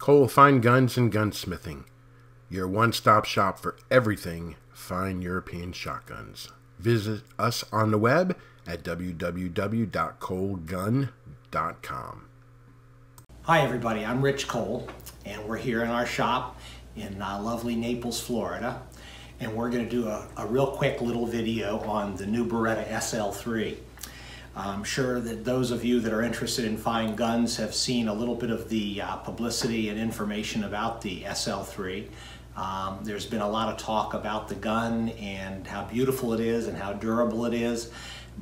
Cole Fine Guns and Gunsmithing, your one-stop shop for everything fine European shotguns. Visit us on the web at www.colegun.com. Hi everybody, I'm Rich Cole, and we're here in our shop in lovely Naples, Florida, and we're going to do a real quick little video on the new Beretta SL3. I'm sure that those of you that are interested in fine guns have seen a little bit of the publicity and information about the SL3. There's been a lot of talk about the gun and how beautiful it is and how durable it is,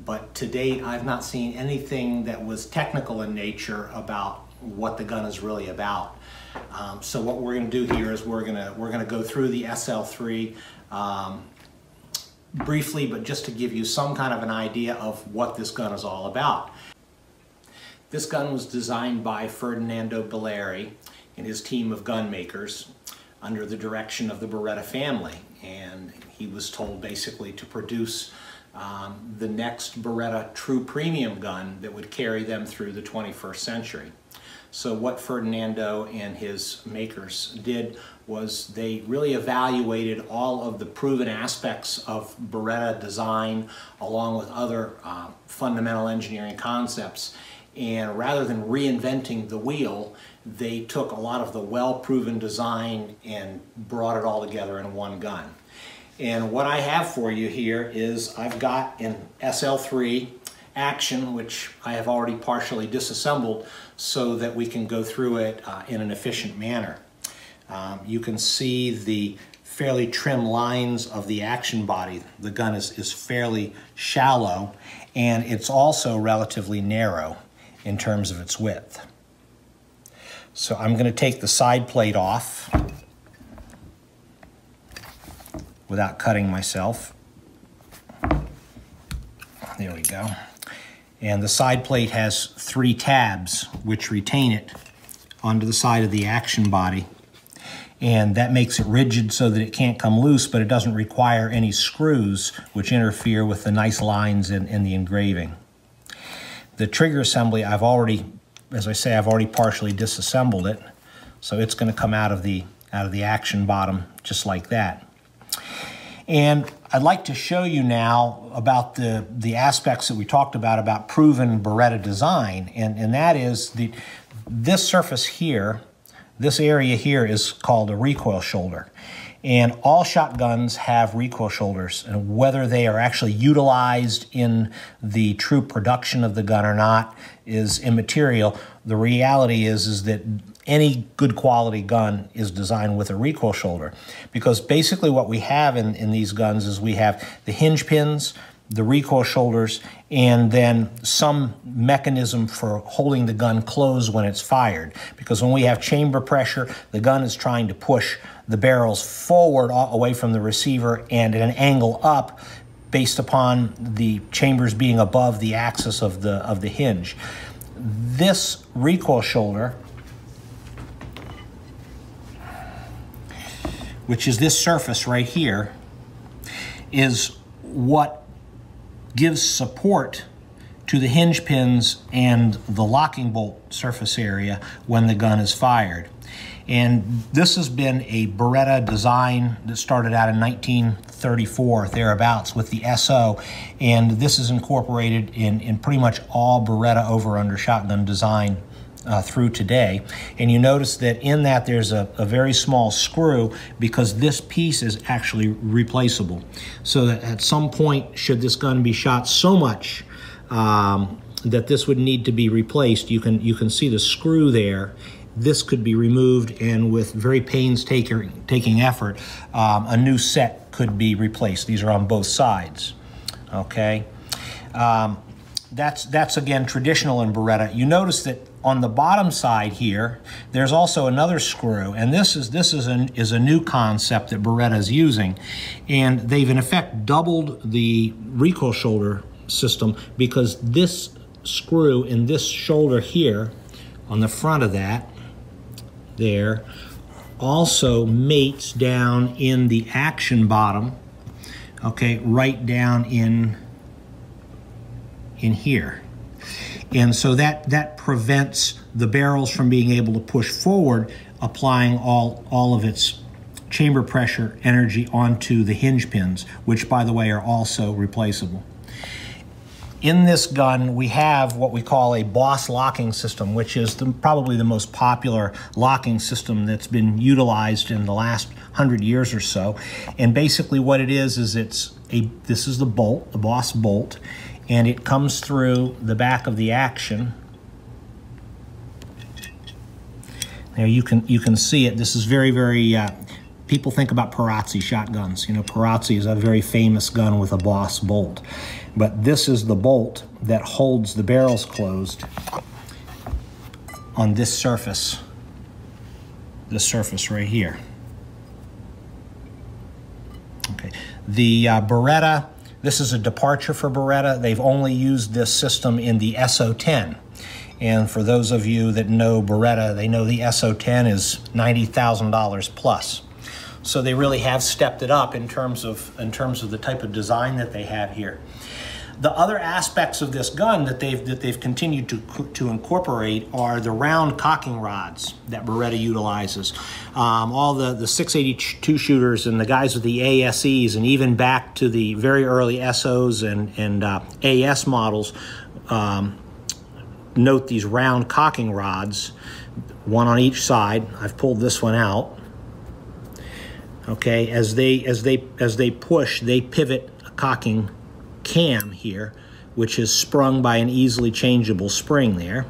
but to date I've not seen anything that was technical in nature about what the gun is really about. So what we're going to do here is we're going to go through the SL3 briefly, but just to give you some kind of an idea of what this gun is all about. This gun was designed by Ferdinando Belleri and his team of gun makers under the direction of the Beretta family, and he was told basically to produce the next Beretta true premium gun that would carry them through the 21st century. So what Ferdinando and his makers did was they really evaluated all of the proven aspects of Beretta design along with other fundamental engineering concepts, and rather than reinventing the wheel, they took a lot of the well-proven design and brought it all together in one gun. And what I have for you here is I've got an SL3 Action, which I have already partially disassembled so that we can go through it in an efficient manner. You can see the fairly trim lines of the Action body. The gun is fairly shallow, and it's also relatively narrow in terms of its width. So I'm going to take the side plate off without cutting myself. There we go. And the side plate has 3 tabs which retain it onto the side of the Action body. And that makes it rigid so that it can't come loose, but it doesn't require any screws which interfere with the nice lines in the engraving. The trigger assembly, I've already partially disassembled it, so it's going to come out of the Action bottom just like that. And I'd like to show you now about the aspects that we talked about proven Beretta design, and that is this surface here, this area here is called a recoil shoulder. And all shotguns have recoil shoulders, and whether they are actually utilized in the true production of the gun or not is immaterial. The reality is that any good quality gun is designed with a recoil shoulder, because basically what we have in these guns is we have the hinge pins, the recoil shoulders, and then some mechanism for holding the gun closed when it's fired. Because when we have chamber pressure, the gun is trying to push the barrels forward away from the receiver and at an angle up based upon the chambers being above the axis of the hinge. This recoil shoulder, which is this surface right here, is what gives support to the hinge pins and the locking bolt surface area when the gun is fired. And this has been a Beretta design that started out in 1934, thereabouts, with the SO, and this is incorporated in pretty much all Beretta over-under shotgun design through today. And you notice that in that there's a very small screw, because this piece is actually replaceable. So that at some point, should this gun be shot so much that this would need to be replaced, you can see the screw there. This could be removed, and with very painstaking effort, a new set could be replaced. These are on both sides, okay? That's again traditional in Beretta. You notice that on the bottom side here, there's also another screw, and this is a new concept that Beretta is using, and they've in effect doubled the recoil shoulder system, because this screw in this shoulder here on the front of that there also mates down in the Action bottom, okay, right down in here. And so that prevents the barrels from being able to push forward, applying all of its chamber pressure energy onto the hinge pins, which, by the way, are also replaceable. In this gun, we have what we call a Boss locking system, which is probably the most popular locking system that's been utilized in the last 100 years or so. And basically what it is this is the bolt, the Boss bolt, and it comes through the back of the action. There you can see it. This is very people think about Perazzi shotguns. You know, Perazzi is a very famous gun with a Boss bolt. But this is the bolt that holds the barrels closed on this surface right here. Okay, the Beretta, this is a departure for Beretta. They've only used this system in the SO10. And for those of you that know Beretta, they know the SO10 is $90,000 plus. So they really have stepped it up in terms of the type of design that they have here. The other aspects of this gun that they've continued to incorporate are the round cocking rods that Beretta utilizes. All the 682 shooters and the guys with the ASEs, and even back to the very early SOs and AS models, note these round cocking rods, one on each side. I've pulled this one out. Okay, as they push, they pivot a cocking cam here, which is sprung by an easily changeable spring there,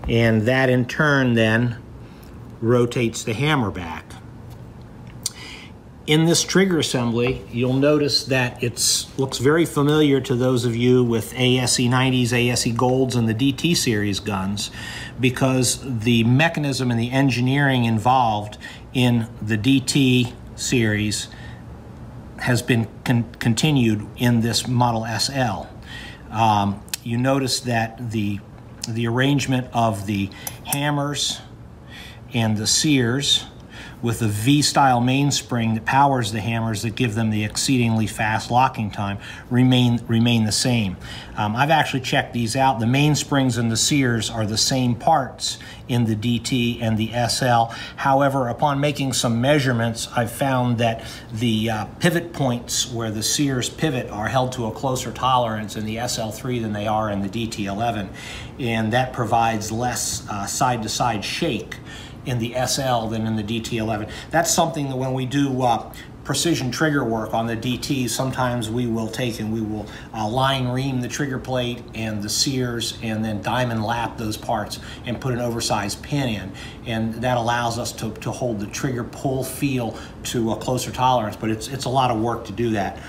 and that in turn then rotates the hammer back. In this trigger assembly, you'll notice that it looks very familiar to those of you with ASE 90s, ASE Golds, and the DT series guns, because the mechanism and the engineering involved in the DT series has been continued in this Model SL. You notice that the arrangement of the hammers and the sears with the V-style mainspring that powers the hammers that give them the exceedingly fast locking time remain the same. I've actually checked these out. The mainsprings and the sears are the same parts in the DT and the SL. However, upon making some measurements, I've found that the pivot points where the sears pivot are held to a closer tolerance in the SL3 than they are in the DT11, and that provides less side-to-side shake in the SL than in the DT11. That's something that when we do precision trigger work on the DT, sometimes we will take and we will line ream the trigger plate and the sears and then diamond lap those parts and put an oversized pin in. And that allows us to hold the trigger pull feel to a closer tolerance, but it's a lot of work to do that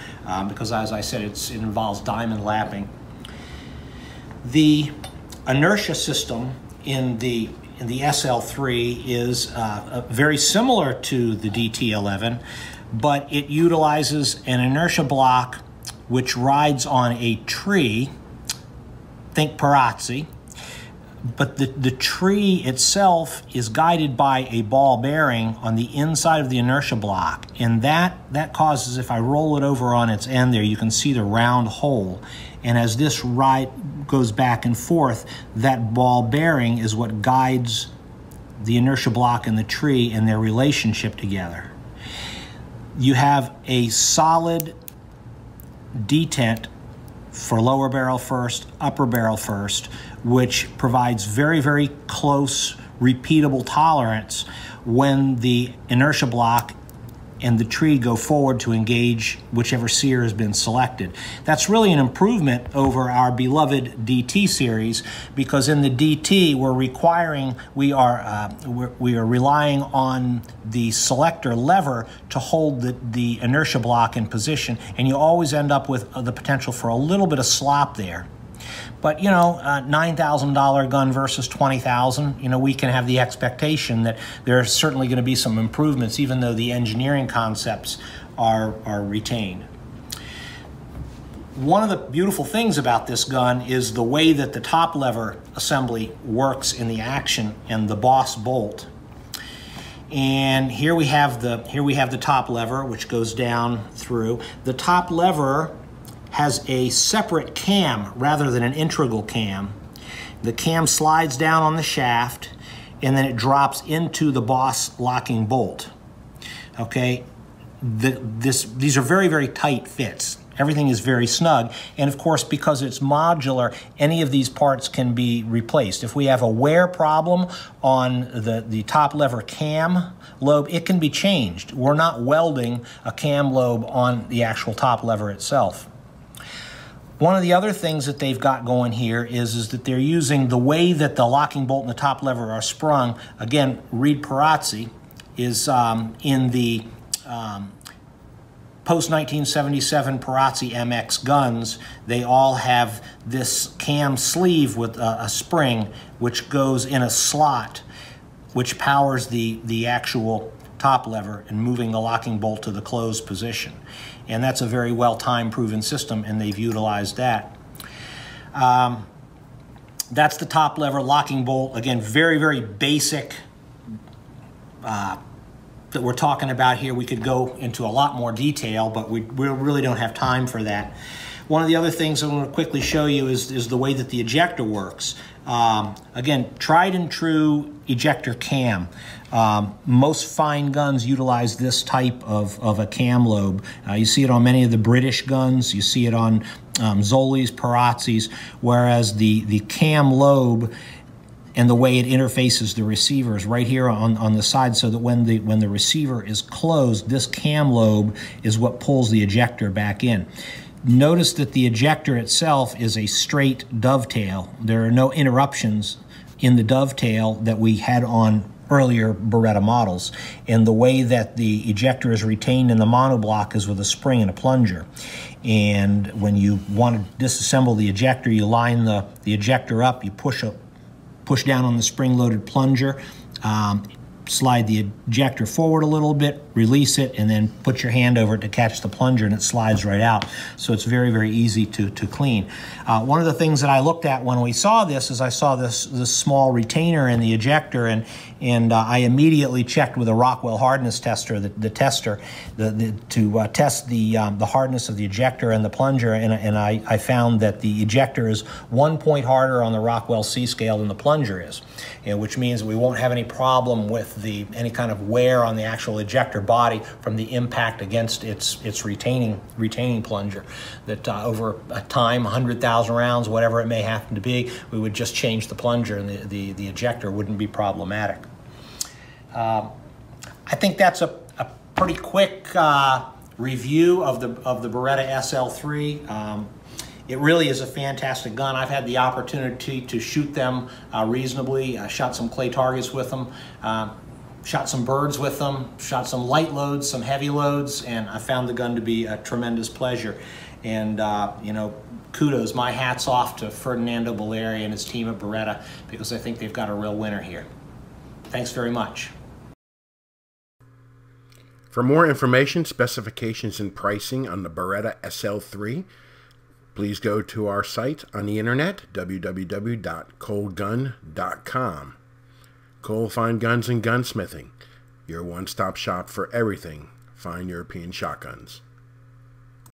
because, as I said, it involves diamond lapping. The inertia system in the SL3 is very similar to the DT11, but it utilizes an inertia block which rides on a tree, think Perazzi, but the tree itself is guided by a ball bearing on the inside of the inertia block, and that causes, if I roll it over on its end there, you can see the round hole. And as this ride goes back and forth, that ball bearing is what guides the inertia block and the tree and their relationship together. You have a solid detent for lower barrel first, upper barrel first, which provides very, very close, repeatable tolerance when the inertia block and the tree go forward to engage whichever sear has been selected. That's really an improvement over our beloved DT series, because in the DT we are relying on the selector lever to hold the inertia block in position, and you always end up with the potential for a little bit of slop there. But, you know, $9,000 gun versus $20,000, you know, we can have the expectation that there are certainly going to be some improvements, even though the engineering concepts are retained. One of the beautiful things about this gun is the way that the top lever assembly works in the action and the Boss bolt. And here we have the top lever, which goes down through. The top lever has a separate cam rather than an integral cam, the cam slides down on the shaft, and then it drops into the Boss locking bolt. Okay, these are very, very tight fits. Everything is very snug, and of course, because it's modular, any of these parts can be replaced. If we have a wear problem on the top lever cam lobe, it can be changed. We're not welding a cam lobe on the actual top lever itself. One of the other things that they've got going here is that they're using the way that the locking bolt and the top lever are sprung. Again, Reed Perazzi is in the post-1977 Perazzi MX guns. They all have this cam sleeve with a spring which goes in a slot, which powers the actual top lever and moving the locking bolt to the closed position. And that's a very well time-proven system, and they've utilized that. That's the top lever locking bolt. Again, very, very basic that we're talking about here. We could go into a lot more detail, but we really don't have time for that. One of the other things I want to quickly show you is the way that the ejector works. Again, tried and true ejector cam. Most fine guns utilize this type of a cam lobe. You see it on many of the British guns. You see it on Zoli's, Perazzi's, whereas the cam lobe and the way it interfaces the receiver is right here on the side, so that when the receiver is closed, this cam lobe is what pulls the ejector back in. Notice that the ejector itself is a straight dovetail. There are no interruptions in the dovetail that we had on earlier Beretta models. And the way that the ejector is retained in the monoblock is with a spring and a plunger. And when you want to disassemble the ejector, you line the ejector up, you push down on the spring-loaded plunger, slide the ejector forward a little bit, release it, and then put your hand over it to catch the plunger, and it slides right out. So it's very, very easy to clean. One of the things that I looked at when we saw this is I saw this small retainer in the ejector, and I immediately checked with a Rockwell hardness tester, to test the hardness of the ejector and the plunger, and I found that the ejector is 1 point harder on the Rockwell C scale than the plunger is, which means we won't have any problem with any kind of wear on the actual ejector body from the impact against its retaining plunger. That over a time, 100,000 rounds, whatever it may happen to be, we would just change the plunger, and the ejector wouldn't be problematic. I think that's a pretty quick review of the Beretta SL3. It really is a fantastic gun. I've had the opportunity to shoot them reasonably. I shot some clay targets with them, shot some birds with them, shot some light loads, some heavy loads, and I found the gun to be a tremendous pleasure. And you know, kudos, my hat's off to Ferdinando Belleri and his team at Beretta, because I think they've got a real winner here. Thanks very much. For more information, specifications, and pricing on the Beretta SL3, please go to our site on the internet, www.colegun.com. Cole Fine Guns and Gunsmithing, your one-stop shop for everything fine European shotguns.